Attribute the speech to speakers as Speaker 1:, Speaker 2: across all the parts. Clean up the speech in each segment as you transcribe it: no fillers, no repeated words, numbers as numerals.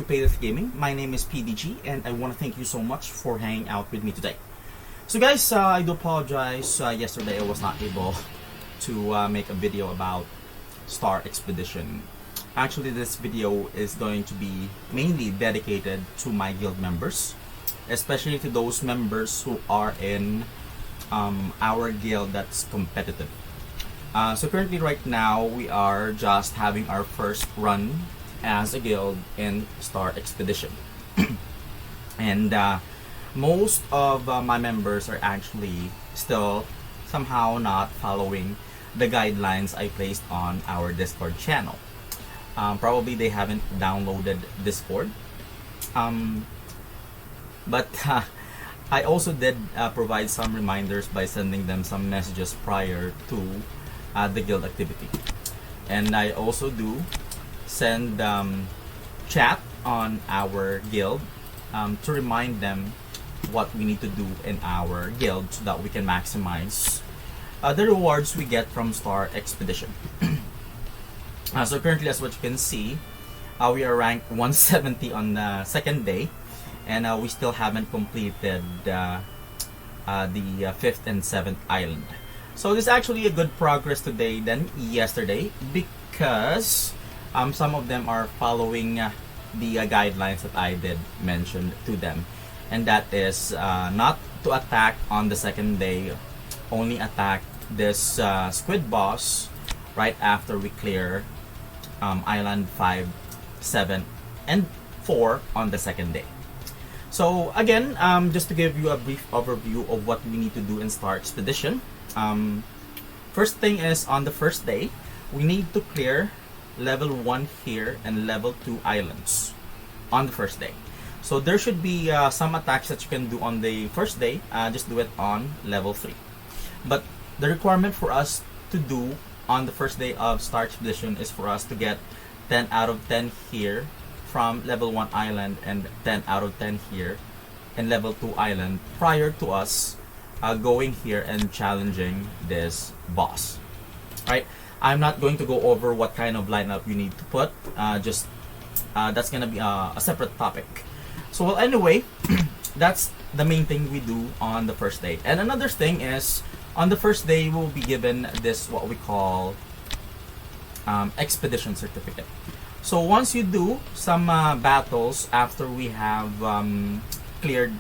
Speaker 1: to PayDeathGaming. My name is PDG and I want to thank you so much for hanging out with me today. So guys, I do apologize. Yesterday I was not able to make a video about Star Expedition. Actually, this video is going to be mainly dedicated to my guild members, especially to those members who are in our guild that's competitive. So currently right now we are just having our first run as a guild in Star Expedition. And most of my members are actually still somehow not following the guidelines I placed on our Discord channel. Probably they haven't downloaded Discord. But I also did provide some reminders by sending them some messages prior to the guild activity. And I also do send chat on our guild to remind them what we need to do in our guild so that we can maximize the rewards we get from Star Expedition. So currently, as what you can see, we are ranked 170 on the second day, and we still haven't completed the 5th and 7th island. So this is actually a good progress today than yesterday, because some of them are following the guidelines that I did mention to them, and that is not to attack on the second day, only attack this squid boss right after we clear island 5, 7, and 4 on the second day. So again, just to give you a brief overview of what we need to do in Star Expedition. First thing is, on the first day, we need to clear level 1 here and level 2 islands on the first day. So there should be some attacks that you can do on the first day, just do it on level 3. But the requirement for us to do on the first day of Star Expedition is for us to get 10 out of 10 here from level 1 island and 10 out of 10 here in level 2 island prior to us going here and challenging this boss. Right? I'm not going to go over what kind of lineup you need to put. That's gonna be a separate topic. So well, anyway, that's the main thing we do on the first day. And another thing is, on the first day we'll be given this what we call expedition certificate. So once you do some battles after we have cleared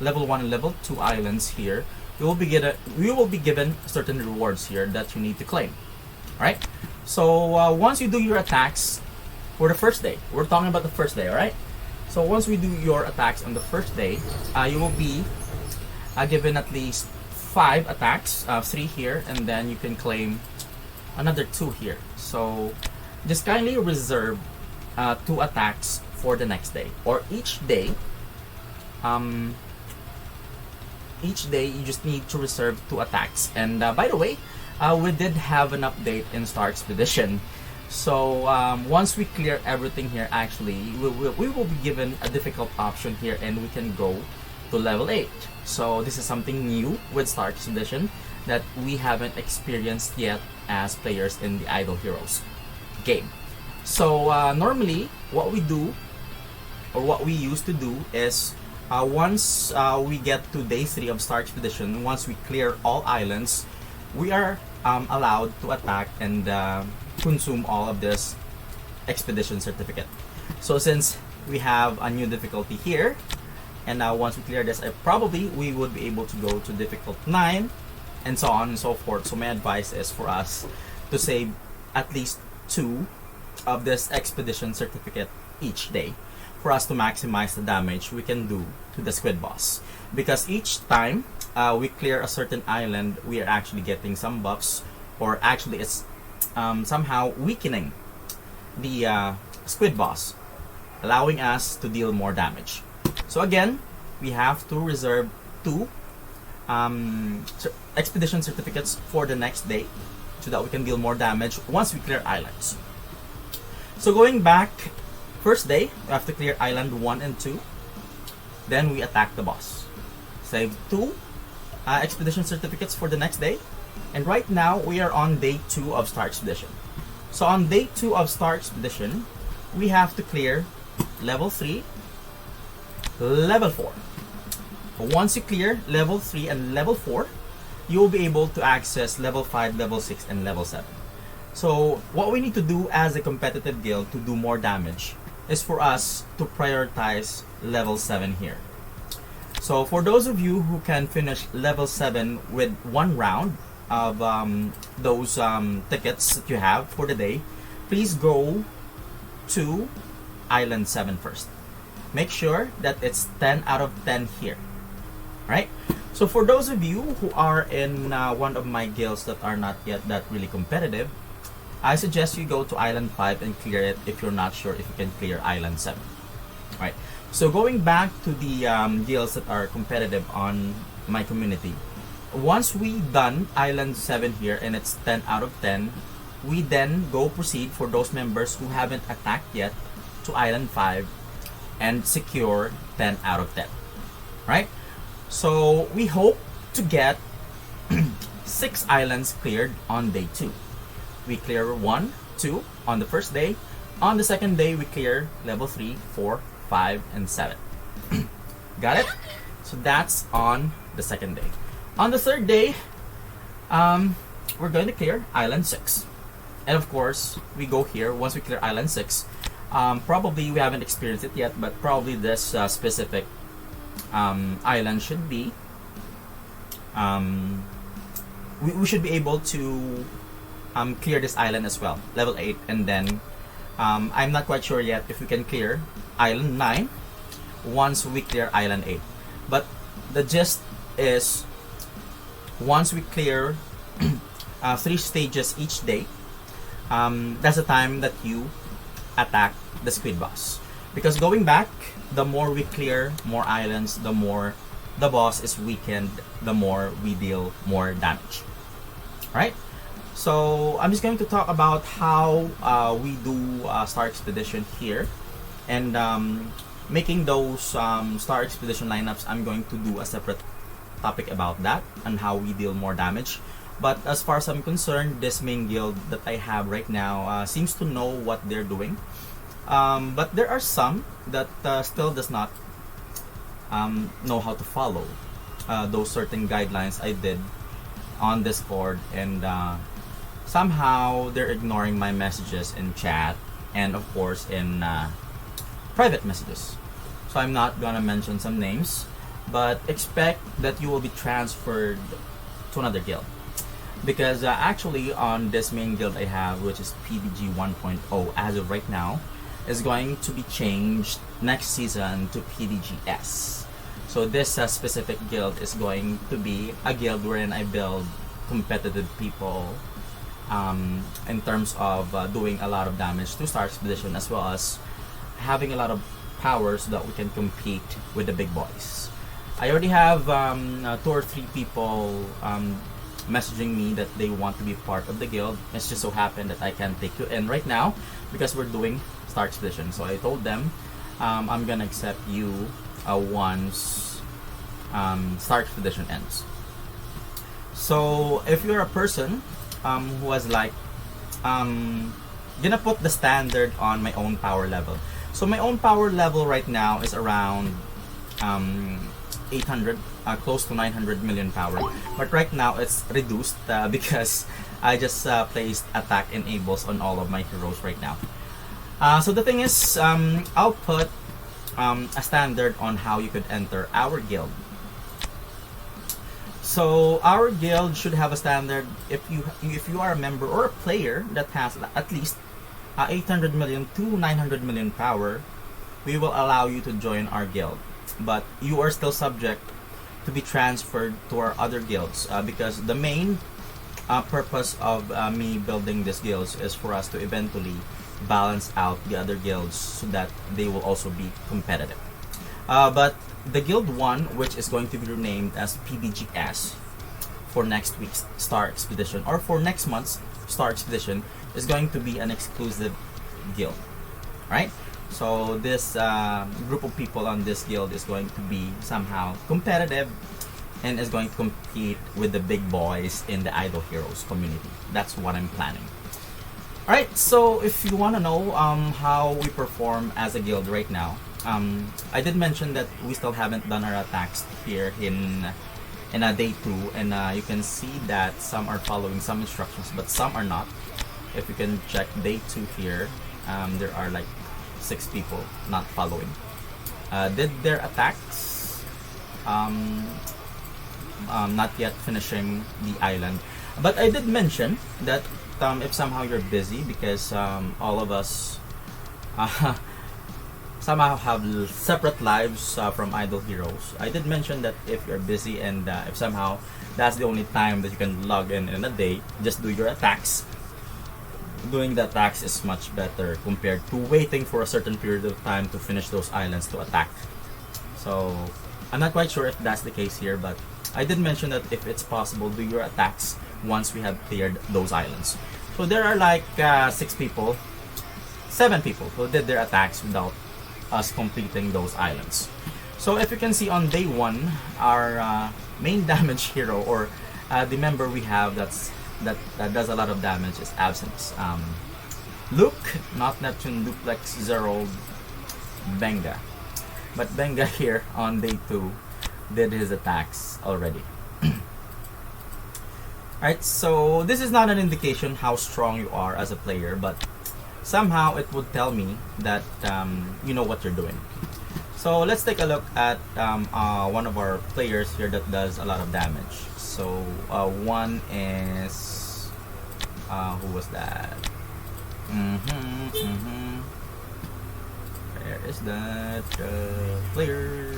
Speaker 1: level 1 and level 2 islands here, we will be given certain rewards here that you need to claim. Alright? So once you do your attacks for the first day, we're talking about the first day, alright? So once we do your attacks on the first day, you will be given at least 5 attacks, 3 here, and then you can claim another 2 here. So just kindly reserve 2 attacks for the next day, or each day. Each day you just need to reserve 2 attacks. And by the way, we did have an update in Star Expedition. So once we clear everything here, actually we will be given a difficult option here, and we can go to level 8. So this is something new with Star Expedition that we haven't experienced yet as players in the Idle Heroes game. So normally what we do, or what we used to do, is once we get to day 3 of Star Expedition, once we clear all islands, we are allowed to attack and consume all of this expedition certificate. So since we have a new difficulty here, and now once we clear this, we would be able to go to difficult 9 and so on and so forth. So my advice is for us to save at least 2 of this expedition certificate each day for us to maximize the damage we can do to the squid boss. Because each time we clear a certain island, we are actually getting some buffs, or actually it's somehow weakening the squid boss, allowing us to deal more damage. So again, we have to reserve 2 expedition certificates for the next day so that we can deal more damage once we clear islands. So going back, first day, we have to clear island 1 and 2. Then we attack the boss. Save 2 expedition certificates for the next day. And right now, we are on day 2 of Star Expedition. So on day 2 of Star Expedition, we have to clear level 3, level 4. Once you clear level 3 and level 4, you will be able to access level 5, level 6, and level 7. So what we need to do as a competitive guild to do more damage is for us to prioritize level 7 here. So for those of you who can finish level 7 with one round of those tickets that you have for the day, please go to Island 7 first. Make sure that it's 10 out of 10 here. Right? So for those of you who are in one of my guilds that are not yet that really competitive, I suggest you go to Island 5 and clear it if you're not sure if you can clear Island 7. Right. So going back to the guilds that are competitive on my community, once we done Island 7 here and it's 10 out of 10, we then go proceed for those members who haven't attacked yet to Island 5 and secure 10 out of 10. Right? So we hope to get 6 islands cleared on day 2. We clear 1, 2 on the first day. On the second day, we clear level 3, 4, 5, and 7. Got it? So that's on the second day. On the third day, we're going to clear Island 6. And of course, we go here. Once we clear Island 6, probably we haven't experienced it yet, but probably this specific island should be we should be able to clear this island as well, level 8, and then I'm not quite sure yet if we can clear Island 9 once we clear Island 8. But the gist is, once we clear 3 stages each day, that's the time that you attack the squid boss. Because going back, the more we clear more islands, the more the boss is weakened, the more we deal more damage. Right? So I'm just going to talk about how we do Star Expedition here, and making those Star Expedition lineups. I'm going to do a separate topic about that and how we deal more damage. But as far as I'm concerned, this main guild that I have right now seems to know what they're doing. But there are some that still does not know how to follow those certain guidelines I did on Discord, and somehow they're ignoring my messages in chat and of course in private messages. So I'm not gonna mention some names, but expect that you will be transferred to another guild. Because actually on this main guild I have, which is PDG 1.0 as of right now, is going to be changed next season to PDGS. So this specific guild is going to be a guild wherein I build competitive people in terms of doing a lot of damage to Star Expedition, as well as having a lot of power so that we can compete with the big boys. I already have 2 or 3 people messaging me that they want to be part of the guild. It's just so happened that I can't take you in right now because we're doing Star Expedition. So I told them I'm gonna accept you once Star Expedition ends. So if you're a person who has like gonna put the standard on my own power level. So my own power level right now is around 800, close to 900 million power, but right now it's reduced because I just placed attack enables on all of my heroes right now. So the thing is, I'll put a standard on how you could enter our guild. So our guild should have a standard. If you are a member or a player that has at least 800 million to 900 million power, we will allow you to join our guild. But you are still subject to be transferred to our other guilds because the main purpose of me building these guilds is for us to eventually balance out the other guilds so that they will also be competitive. But the guild 1, which is going to be renamed as PDGS for next week's Star Expedition, or for next month's Star Expedition, is going to be an exclusive guild, right? So this group of people on this guild is going to be somehow competitive and is going to compete with the big boys in the Idol Heroes community. That's what I'm planning. Alright, so if you want to know how we perform as a guild right now, I did mention that we still haven't done our attacks here in day 2, and you can see that some are following some instructions but some are not. If you can check day 2 here, there are like 6 people not following. Did their attacks, not yet finishing the island. But I did mention that if somehow you're busy, because all of us somehow have separate lives from Idol Heroes, I did mention that if you're busy and if somehow that's the only time that you can log in a day, just do your attacks. Doing the attacks is much better compared to waiting for a certain period of time to finish those islands to attack. So I'm not quite sure if that's the case here, but I did mention that if it's possible, do your attacks once we have cleared those islands. So there are like 7 people who did their attacks without us completing those islands. So if you can see on day 1, our main damage hero, or the member we have that does a lot of damage, is Absence. Luke, not Neptune, Duplex, Zero, Benga. But Benga here on day 2 did his attacks already. Alright, so this is not an indication how strong you are as a player, but somehow it would tell me that you know what you're doing. So let's take a look at one of our players here that does a lot of damage. So one is who was that? Where is that player?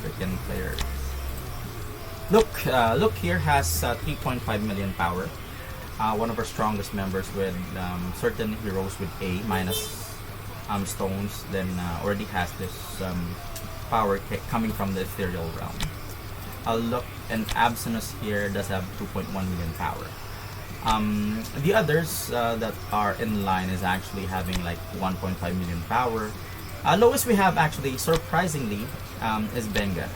Speaker 1: Freaking player. Look here has 3.5 million power. One of our strongest members with certain heroes with A minus stones, then already has this power coming from the ethereal realm. Look, and Absence here does have 2.1 million power. The others that are in line is actually having like 1.5 million power. Lowest we have, actually, surprisingly, is Benga.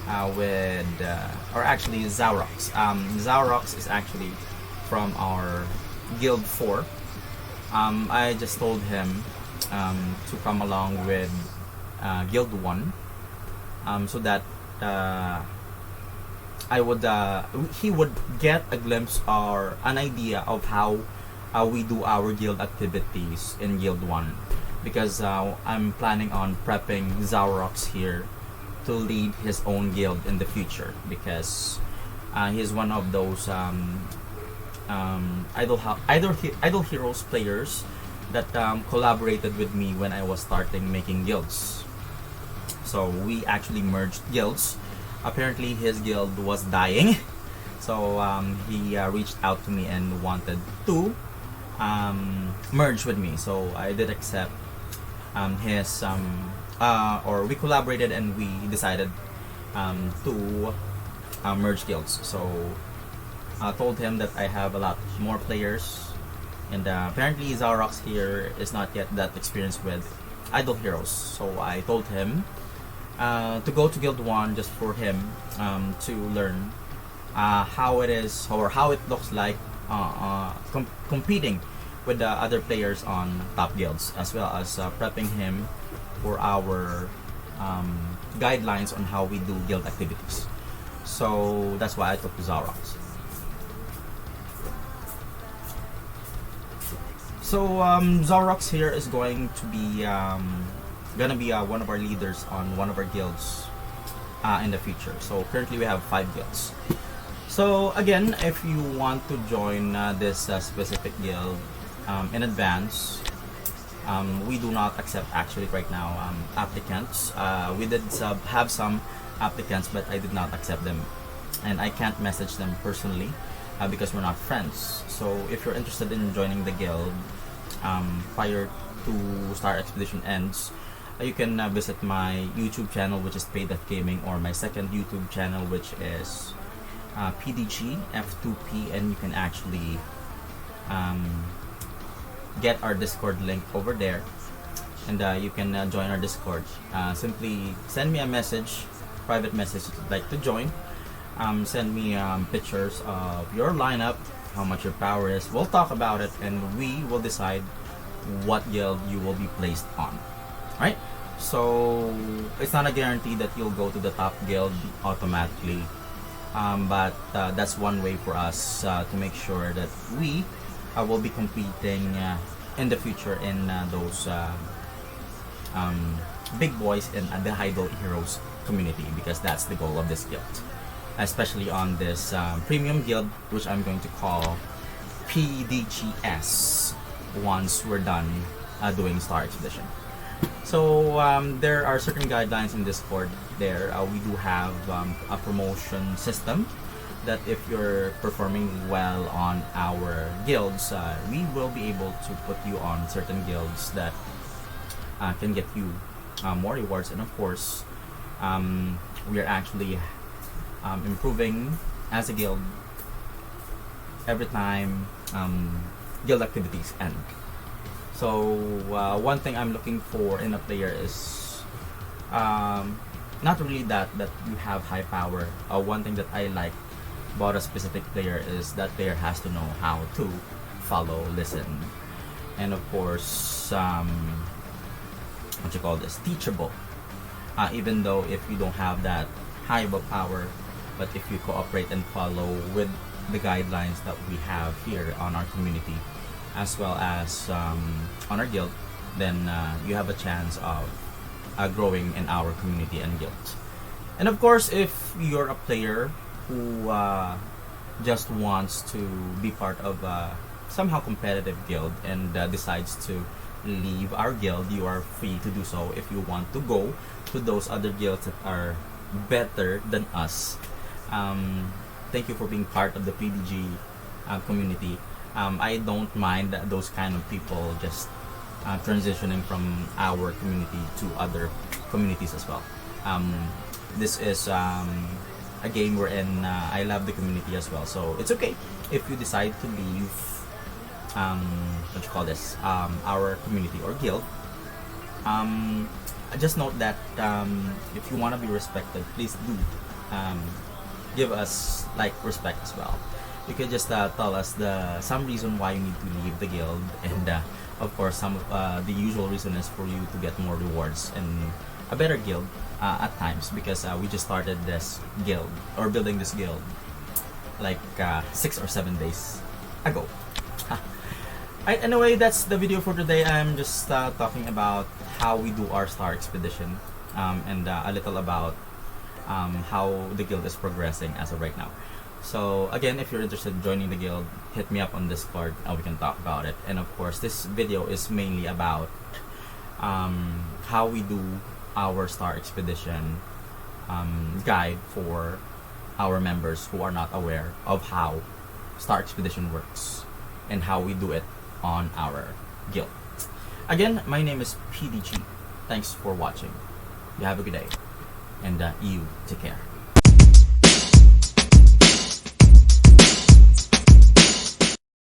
Speaker 1: Or actually Zaurox. Zaurox is actually from our Guild 4. I just told him to come along with Guild 1, so that he would get a glimpse or an idea of how we do our guild activities in Guild 1, because I'm planning on prepping Zaurox here to lead his own guild in the future, because he's one of those Idol Heroes players that collaborated with me when I was starting making guilds. So we actually merged guilds. Apparently his guild was dying, so he reached out to me and wanted to merge with me. So I did accept his or we collaborated and we decided to merge guilds. So I told him that I have a lot more players, and apparently Zaurox here is not yet that experienced with Idol Heroes. So I told him to go to Guild 1 just for him to learn how it is, or how it looks like competing with the other players on top guilds, as well as prepping him for our guidelines on how we do guild activities. So that's why I took Zaurox. So Zaurox here is going to be one of our leaders on one of our guilds in the future. So currently we have 5 guilds. So again, if you want to join this specific guild in advance, we do not accept actually right now applicants. We did have some applicants, but I did not accept them, and I can't message them personally because we're not friends. So if you're interested in joining the guild prior to Star Expedition ends, you can visit my YouTube channel, which is PayDeathGaming, or my second YouTube channel, which is PDG-F2P, and you can actually get our Discord link over there, and you can join our Discord. Simply send me a message, private message, if you'd like to join. Send me pictures of your lineup, how much your power is. We'll talk about it, and we will decide what guild you will be placed on. Right? So it's not a guarantee that you'll go to the top guild automatically, but that's one way for us to make sure that we will be competing in the future in those big boys in the Idol Heroes community, because that's the goal of this guild, especially on this premium guild, which I'm going to call PDGS once we're done doing Star Expedition. So there are certain guidelines in Discord there. We do have a promotion system that if you're performing well on our guilds, we will be able to put you on certain guilds that can get you more rewards. And of course, we are actually improving as a guild every time guild activities end. So one thing I'm looking for in a player is not really that you have high power. One thing that I like about a specific player is that player has to know how to follow, listen, and of course teachable. Even though if you don't have that high of a power, but if you cooperate and follow with the guidelines that we have here on our community, as well as on our guild, then you have a chance of growing in our community and guild. And of course, if you're a player who just wants to be part of a somehow competitive guild and decides to leave our guild, you are free to do so. If you want to go to those other guilds that are better than us, thank you for being part of the PDG community. I don't mind those kind of people just transitioning from our community to other communities as well. This is a game wherein I love the community as well, so it's okay if you decide to leave our community or guild. Just note that if you want to be respected, please do give us respect as well. You can just tell us some reason why you need to leave the guild, and of course some the usual reason is for you to get more rewards and a better guild at times, because we just started this guild or building this guild 6 or 7 days ago. Right, anyway, that's the video for today. I'm just talking about how we do our Star Expedition, and a little about how the guild is progressing as of right now. So again, if you're interested in joining the guild, hit me up on Discord and we can talk about it. And of course, this video is mainly about how we do our Star Expedition guide for our members who are not aware of how Star Expedition works and how we do it on our guild. Again, my name is PDG. Thanks for watching. You have a good day, and you take care.